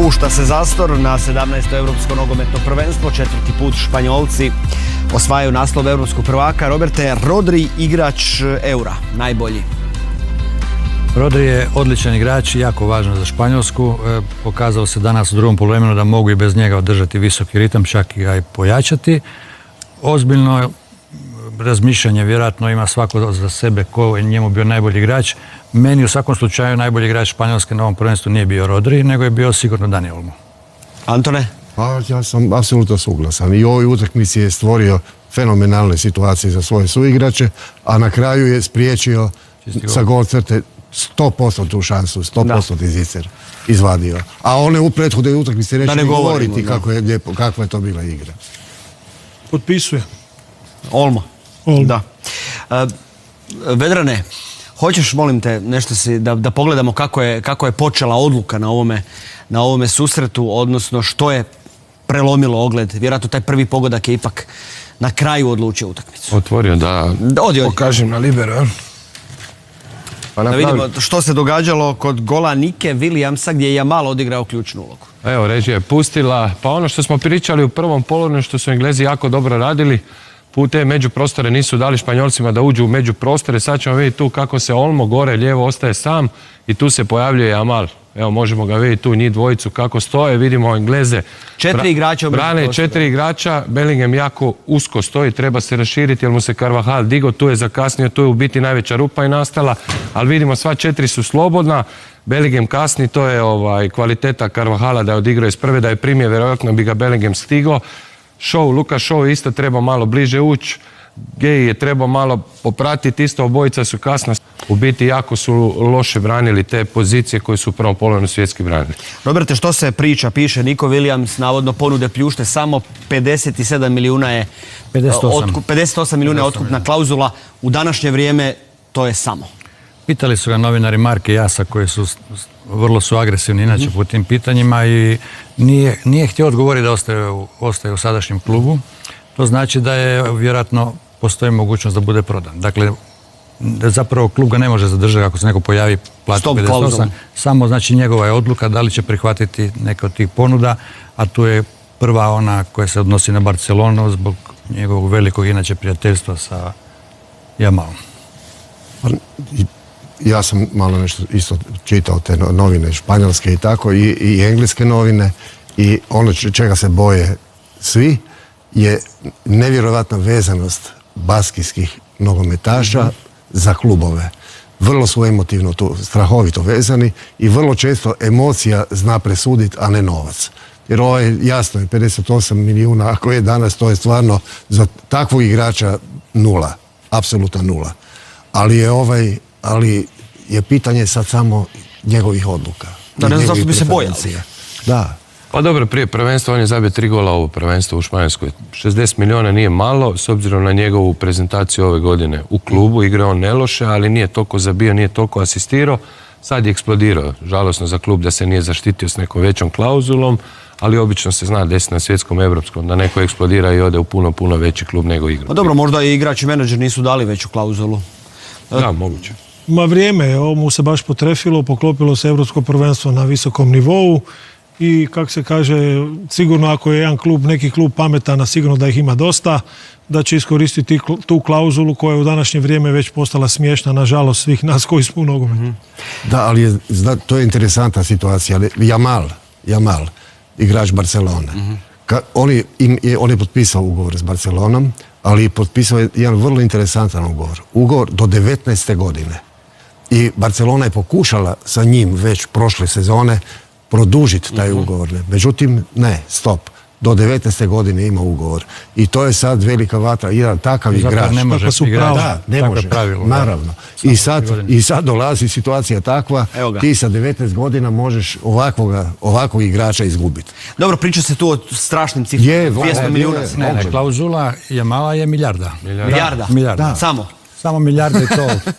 Pušta se zastor na 17. Europsko nogometno prvenstvo. Četvrti put Španjolci osvajaju naslov europskog prvaka. Roberte, Rodri igrač Eura, najbolji. Rodri je odličan igrač i jako važan za Španjolsku. Pokazao se danas u drugom poluvremenu da mogu i bez njega održati visoki ritam, čak i ga i pojačati. Ozbiljno razmišljanje vjerojatno ima svako za sebe ko je njemu bio najbolji igrač. Meni u svakom slučaju najbolji igrač Španjolske na ovom prvenstvu nije bio Rodri, nego je bio sigurno Dani Olmo. Antone? Pa ja sam apsolutno suglasan. I u ovoj utakmici je stvorio fenomenalne situacije za svoje suigrače, a na kraju je spriječio sa gol crte 100% tu šansu, 100% Zicer izvadio. A one u prethodnoj utakmici neće govoriti kakva je to bila igra. Potpisuje. Olmo. Da. Vedrane, hoćeš, molim te, nešto da pogledamo kako je počela odluka na ovome susretu, odnosno što je prelomilo ogled. Vjerojatno taj prvi pogodak je ipak na kraju odlučio utakmicu. Otvorio da pokažem na libero. Da vidimo što se događalo kod gola Nike Williamsa gdje je Jamal odigrao ključnu ulogu. Evo, režija je pustila. Pa ono što smo pričali u prvom poluvremenu, što su Englezi jako dobro radili, te međuprostore nisu dali Španjolcima da uđu u međuprostore. Sad ćemo vidjeti tu kako se Olmo gore lijevo ostaje sam i tu se pojavljuje Jamal. Evo, možemo ga vidjeti tu njih dvojicu kako stoje. Vidimo Engleze. 4 igrača brane 4 igrača. Bellingham jako usko stoji. Treba se raširiti jer mu se Carvajal digo. Tu je zakasnio. Tu je u biti najveća rupa i nastala. Ali vidimo sva 4 su slobodna. Bellingham kasni. To je kvaliteta Carvajala da je odigrao iz prve. Da je primio, vjerojatno bi ga Bellingham stigao. Luka Shaw isto treba malo bliže ući. Gay je trebao malo popratiti, isto obojica su kasno. U biti jako su loše branili te pozicije koje su u prvom poluvremenu svjetski branili. Roberte, što se piše, Nico Williams navodno ponude pljušte, samo 57 milijuna je 58 milijuna je otkupna klauzula. U današnje vrijeme to je samo. Pitali su ga novinari Marke i Jasa koji su vrlo su agresivni inače po tim pitanjima i nije htio odgovoriti da ostaje u sadašnjem klubu. To znači da je vjerojatno postoji mogućnost da bude prodan. Dakle, zapravo klub ga ne može zadržati ako se neko pojavi plati 58. Samo znači njegova je odluka da li će prihvatiti neke od tih ponuda, a tu je prva ona koja se odnosi na Barcelonu zbog njegovog velikog inače prijateljstva sa Jamalom. Ja sam malo nešto isto čitao te novine španjolske i tako i engleske novine i ono čega se boje svi je nevjerovatna vezanost baskijskih nogometaša za klubove. Vrlo su emotivno tu, strahovito vezani i vrlo često emocija zna presuditi, a ne novac. Jer ovo je jasno, 58 milijuna, ako je danas, to je stvarno za takvog igrača nula, apsolutno nula. Ali je pitanje sad samo njegovih odluka. Da, ne znam zašto bi se bojali. Da. Pa dobro, prije prvenstva on je zabio 3 gola ovo prvenstvo u Španjolskoj. 60 milijuna nije malo, s obzirom na njegovu prezentaciju ove godine u klubu. Igrao on neloše, ali nije toliko zabio, nije toliko asistirao. Sad je eksplodirao. Žalosno za klub da se nije zaštitio s nekom većom klauzulom, ali obično se zna desiti na svjetskom, evropskom, da neko eksplodira i ode u puno veći klub nego igra. Pa dobro, možda i igrač i menadžer nisu dali veću klauzulu. Da, moguće. Ma vrijeme, ovo mu se baš potrefilo, poklopilo se evropsko prvenstvo na visokom nivou i kako se kaže, sigurno ako je jedan klub, neki klub pametan, a sigurno da ih ima dosta, da će iskoristiti tu klauzulu koja je u današnje vrijeme već postala smiješna, nažalost, svih nas koji smo u nogometu. Da, ali to je interesantna situacija. Jamal, igrač Barcelone. On je potpisao ugovor s Barcelonom, ali potpisao je jedan vrlo interesantan ugovor. Ugovor do 19. godine. I Barcelona je pokušala sa njim već prošle sezone produžiti taj ugovor. Međutim, ne, stop. Do 19. godine ima ugovor. I to je sad velika vatra. Jedan takav igrač. Ne može igrati. Da, ne može. Naravno. I sad dolazi situacija takva, ti sa 19 godina možeš ovakvog igrača izgubiti. Dobro, priča se tu o strašnim ciframa. 200 milijuna. Ne, klauzula Jamala je milijarda. Milijarda? Samo? Samo milijarda i to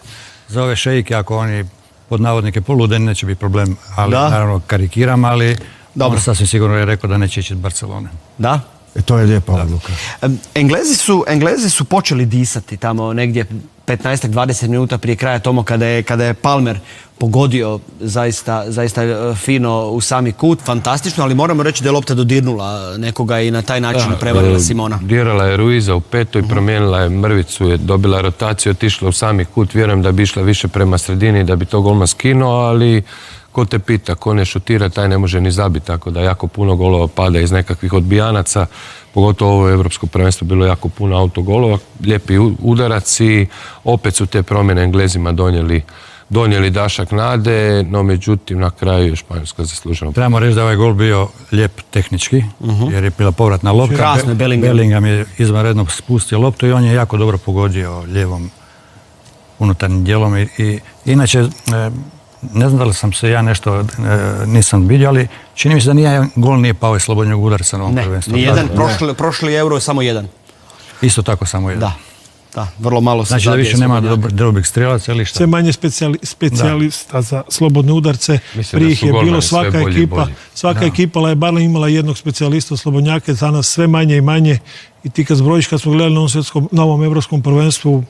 za ove šejke, ako oni pod navodnike polude, neće biti problem. Ali naravno karikiram, ali on sasvim sigurno je rekao da neće ići iz Barcelone. Da? To je lijepa odluka. Englezi su počeli disati tamo negdje 15-20 minuta prije kraja, Tomo, kada je Palmer pogodio zaista fino u sami kut, fantastično, ali moramo reći da je lopta dodirnula nekoga i na taj način prevarila Simona. Dirala je Ruiza u petoj, promijenila je mrvicu, je dobila rotaciju, otišla u sami kut, vjerujem da bi išla više prema sredini, da bi to golman skinuo, ali ko te pita, ko ne šutira, taj ne može ni zabiti, tako da jako puno golova pada iz nekakvih odbijanaca, pogotovo ovo Europsko prvenstvo bilo jako puno autogolova, lijepi udarac i opet su te promjene Englezima donijeli dašak nade, no međutim na kraju je Španjolska zasluženo. Trebamo reći da je ovaj gol bio lijep tehnički, jer je bila povratna lopta. Krasno je Bellingham. Bellingham je izvanredno spustio loptu i on je jako dobro pogodio lijevom unutarnjim dijelom. I inače, ne znam da li sam se ja nešto nisam vidio, ali čini mi se da nijedan gol nije pao iz slobodnog udarca na ovom prvenstvu. Nijedan, prošli Euro je samo jedan. Isto tako samo jedan. Da, vrlo malo se znači da više nema dobrih strelaca ili šta? Sve manje specijalista za slobodne udarce. Prije ih je bilo svaka ekipa je bar imala jednog specijalista slobodnjake, danas sve manje i manje. I ti kad zbrojiš, kad smo gledali na ovom evropskom prvenstvu,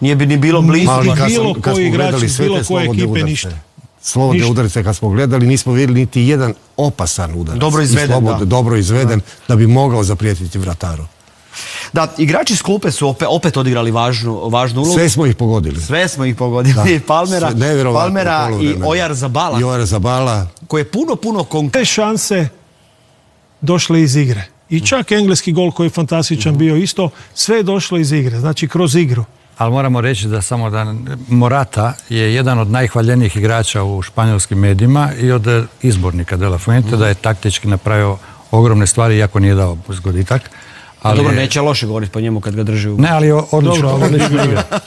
nije bi ni bilo blizu. Bilo koji igrač, bilo koje ekipe, ništa. Slobodne udarice kad smo gledali, nismo vidjeli niti jedan opasan udarac. Dobro izveden, da bi mogao zaprijetiti vrataru. Da, igrači iz klupe su opet odigrali važnu ulogu. Sve smo ih pogodili. Palmera i Oyarzabala. Koji je puno te šanse došle iz igre. I čak engleski gol koji je fantastičan bio isto, sve je došlo iz igre, znači kroz igru. Ali moramo reći da Morata je jedan od najhvaljenijih igrača u španjolskim medijima i od izbornika De La Fuente, da je taktički napravio ogromne stvari, iako nije dao zgoditak. Dobro, neće loše govoriti po njemu kad ga drži u... Ne, ali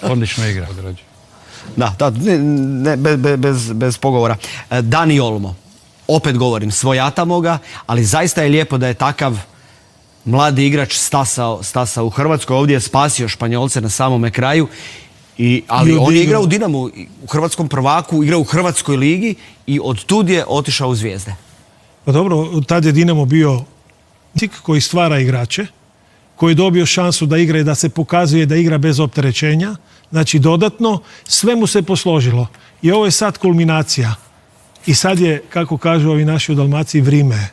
odlično igra. Da, bez pogovora. Dani Olmo, opet govorim, svojatamo ga, ali zaista je lijepo da je takav mladi igrač stasao u Hrvatskoj. Ovdje je spasio Španjolce na samome kraju. Ali on je igrao u Dinamu, u hrvatskom prvaku, igrao u Hrvatskoj ligi i od tud je otišao u Zvijezde. Pa dobro, tad je Dinamo bio koji stvara igrače, koji je dobio šansu da igra i da se pokazuje da igra bez opterećenja. Znači dodatno, sve mu se posložilo. I ovo je sad kulminacija. I sad je, kako kažu ovi naši u Dalmaciji, vrime.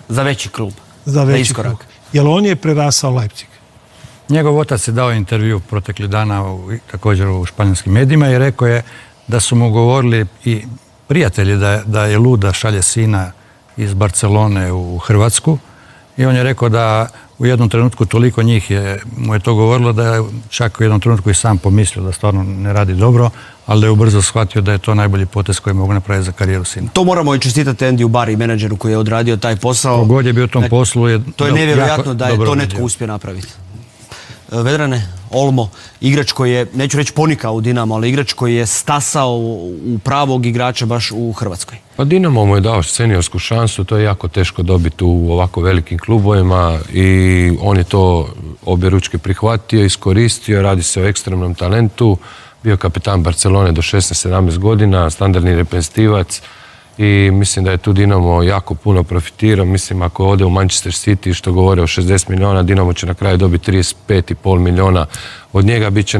Za veći klub. Za veći klub. Jer on je prerasao Leipzig. Njegov otac je dao intervju protekli dana također u španjolskim medijima i rekao je da su mu govorili i prijatelji da je lud da šalje sina iz Barcelone u Hrvatsku. I on je rekao da u jednom trenutku toliko njih mu je to govorilo da je čak u jednom trenutku i sam pomislio da stvarno ne radi dobro, ali da je ubrzo shvatio da je to najbolji potez koji mogu napraviti za karijeru sina. To moramo i čestitati Andiju Bari, menadžeru koji je odradio taj posao. Kogod je bio u tom poslu to je nevjerojatno da je to netko uspio napraviti. Vedrane, Olmo, igrač koji je, neću reći ponikao u Dinamo, ali igrač koji je stasao u pravog igrača baš u Hrvatskoj. Pa Dinamo mu je dao seniorsku šansu, to je jako teško dobiti u ovako velikim klubovima i on je to objeručke prihvatio, iskoristio, radi se o ekstremnom talentu, bio kapitan Barcelone do 16-17 godina, standardni reprezentativac i mislim da je tu Dinamo jako puno profitirao. Mislim, ako ode u Manchester City, što govore o 60 milijuna, Dinamo će na kraju dobiti 35,5 milijuna. Od njega bit će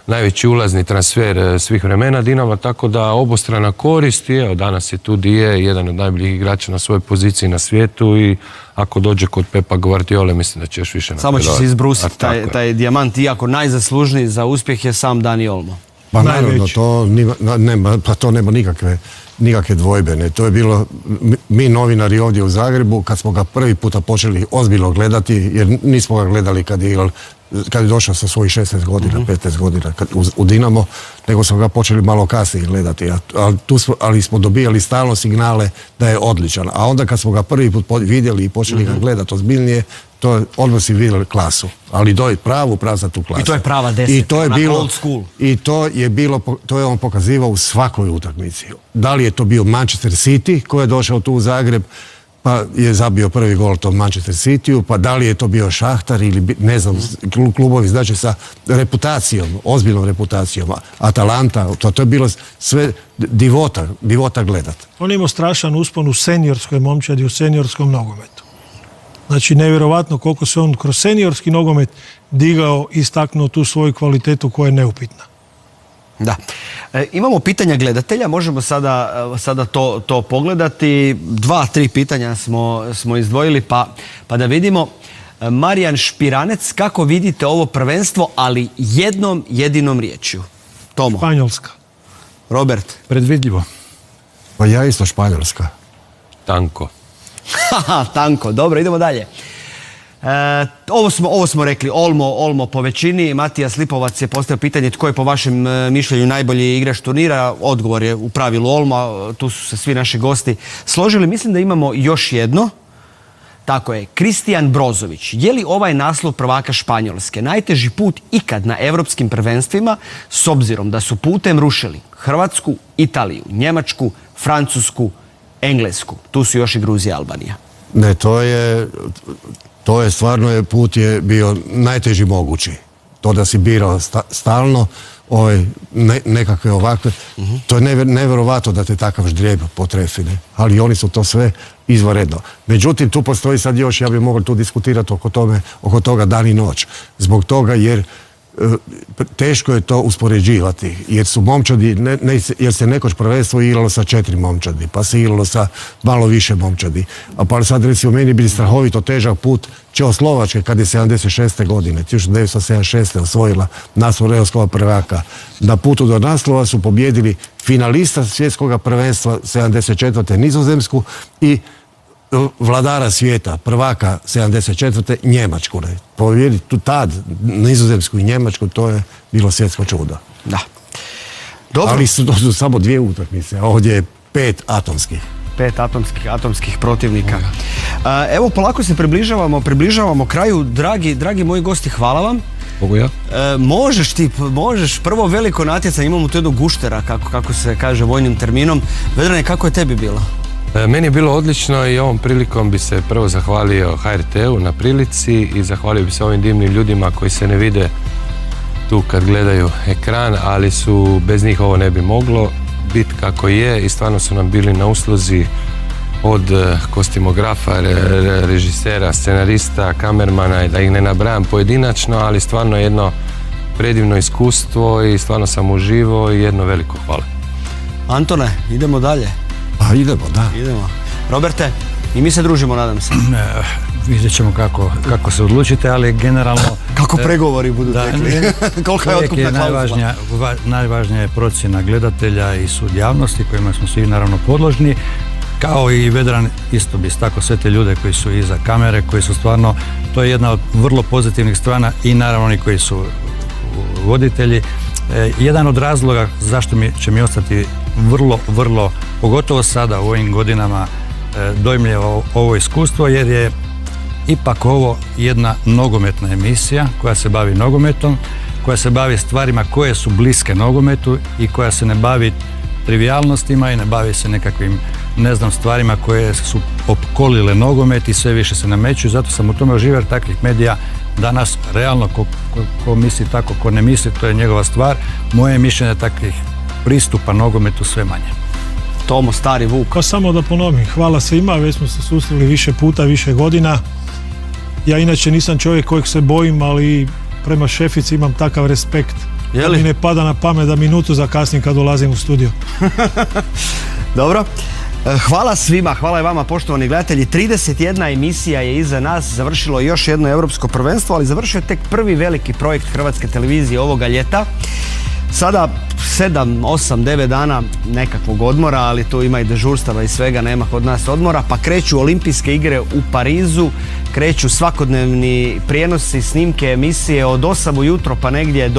najveći ulazni transfer svih vremena Dinama, tako da obostrana korist. Evo, danas je tu di je, jedan od najboljih igrača na svojoj poziciji na svijetu i ako dođe kod Pepa Guardiole, mislim da će još više napredovati. Samo će se izbrusiti taj dijamant, iako najzaslužniji za uspjeh je sam Dani Olmo. Pa naravno, to nema nikakve dvojbe. To je bilo, mi novinari ovdje u Zagrebu, kad smo ga prvi puta počeli ozbiljno gledati, jer nismo ga gledali kad je došao sa svojih 16 godina, 15 godina u Dinamo, nego smo ga počeli malo kasnije gledati. Ali smo dobijali stalno signale da je odličan. A onda kad smo ga prvi put vidjeli i počeli ga gledati ozbiljnije, to odmah si vidjeli klasu. Ali pravu pravzatu klasu. I to je prava desetka, old school. I to je on pokazivao u svakoj utakmici. Da li je to bio Manchester City koji je došao tu u Zagreb, pa je zabio prvi gol tom Manchester Cityu, pa da li je to bio Šahtar ili ne znam, klubovi znači sa reputacijom, ozbiljnom reputacijom, Atalanta, to je bilo sve divota gledat. On je imao strašan uspon u seniorskoj momčadi, u seniorskom nogometu. Znači, nevjerovatno koliko se on kroz seniorski nogomet digao i istaknuo tu svoju kvalitetu koja je neupitna. Da. Imamo pitanja gledatelja, možemo sada to pogledati. 2-3 pitanja smo izdvojili, pa da vidimo. Marijan Špiranec, kako vidite ovo prvenstvo, ali jednom jedinom riječju? Tomo. Španjolska. Robert. Predvidljivo. Pa ja isto Španjolska. Tanko. Tanko, dobro, idemo dalje. Ovo smo rekli, Olmo po većini. Matijas Lipovac je postavio pitanje tko je po vašem mišljenju najbolji igrač turnira. Odgovor je u pravilu Olmo, tu su se svi naši gosti složili. Mislim da imamo još jedno. Tako je, Kristijan Brozović. Je li ovaj naslov prvaka Španjolske najteži put ikad na evropskim prvenstvima, s obzirom da su putem rušili Hrvatsku, Italiju, Njemačku, Francusku, Englesku? Tu su još i Gruzija i Albanija. Ne, to je stvarno put je bio najteži mogući. To da si birao stalno nekakve ovakve, to je nevjerovatno da te takav ždrijeb potrefi, ne? Ali oni su to sve izvanredno. Međutim, tu postoji sad još, ja bih mogao tu diskutirati oko toga dan i noć. Zbog toga jer teško je to uspoređivati, jer su momčadi, jer se nekoć prvenstvo igralo sa 4 momčadi, pa se igralo sa malo više momčadi. A pa sad recimo meni bi strahovito težak put Čehoslovačke kad je 76. godine, 1976. osvojila naslov europskog prvaka. Na putu do naslova su pobjedili finalista svjetskog prvenstva 74. Nizozemsku i vladara svijeta, prvaka 74. Njemačku. Povjeriti tu tad Nizozemsku i Njemačku, to je bilo svjetsko čudo. Da. Dobro. Ali to su samo 2 utakmice, a ovdje je 5 atomskih. 5 atomskih protivnika. Evo, polako se približavamo kraju. Dragi moji gosti, hvala vam. Mogu ja? Možeš. Prvo veliko natjecanje, imamo tu jednog guštera, kako se kaže vojnim terminom. Vedrane, kako je tebi bilo? Meni je bilo odlično i ovom prilikom bi se prvo zahvalio HRT-u na prilici i zahvalio bi se ovim divnim ljudima koji se ne vide tu kad gledaju ekran, ali bez njih ovo ne bi moglo biti kako je i stvarno su nam bili na usluzi od kostimografa, režisera, scenarista, kamermana i da ih ne nabrajam pojedinačno, ali stvarno jedno predivno iskustvo i stvarno sam uživao i jedno veliko hvala. Antone, idemo dalje. Pa idemo, da. Idemo. Roberte, i mi se družimo, nadam se. Vidjet ćemo kako se odlučite, ali generalno... Kako pregovori budu tekli? Kolika je otkupna klauzula? Najvažnija je procjena gledatelja i sud javnosti, kojima smo svi naravno podložni. Kao i Vedran, isto bi istakao sve te ljude koji su iza kamere, koji su stvarno, to je jedna od vrlo pozitivnih strana i naravno oni koji su voditelji. Jedan od razloga zašto će mi ostati vrlo, pogotovo sada u ovim godinama, dojmljivo ovo iskustvo, jer je ipak ovo jedna nogometna emisija koja se bavi nogometom, koja se bavi stvarima koje su bliske nogometu i koja se ne bavi trivijalnostima i ne bavi se nekakvim, stvarima koje su opkolile nogomet i sve više se nameću. Zato sam u tome uživao, jer takvih medija danas realno ko misli tako, ko ne misli, to je njegova stvar. Moje mišljenje takvih pristupa nogometu sve manje. Tomo, stari Vuk. Pa samo da ponovim, hvala svima, već smo se susreli više puta, više godina. Ja inače nisam čovjek kojeg se bojim, ali prema šefici imam takav respekt. Da mi ne pada na pamet da minutu zakasnim kad dolazim u studio. Dobro. Hvala svima, hvala i vama poštovani gledatelji. 31 emisija je iza nas, završilo još jedno europsko prvenstvo, ali završio je tek prvi veliki projekt Hrvatske televizije ovoga ljeta. Sada 7, 8, 9 dana nekakvog odmora, ali tu ima i dežurstava i svega, nema kod nas odmora, pa kreću Olimpijske igre u Parizu, kreću svakodnevni prijenosi, snimke, emisije od 8 ujutro pa negdje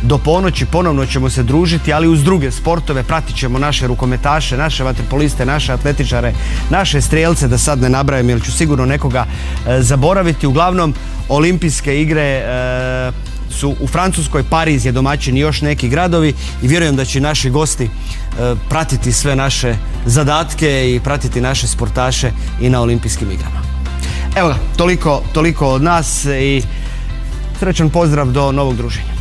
do ponoći. Ponovno ćemo se družiti, ali uz druge sportove. Pratit ćemo naše rukometaše, naše vaterpoliste, naše atletičare, naše strijelce, da sad ne nabrajam jer ću sigurno nekoga zaboraviti. Uglavnom, Olimpijske igre su u Francuskoj, Pariz je domaćin i još neki gradovi i vjerujem da će naši gosti pratiti sve naše zadatke i pratiti naše sportaše i na Olimpijskim igrama. Evo ga, toliko od nas i srećan pozdrav do novog druženja.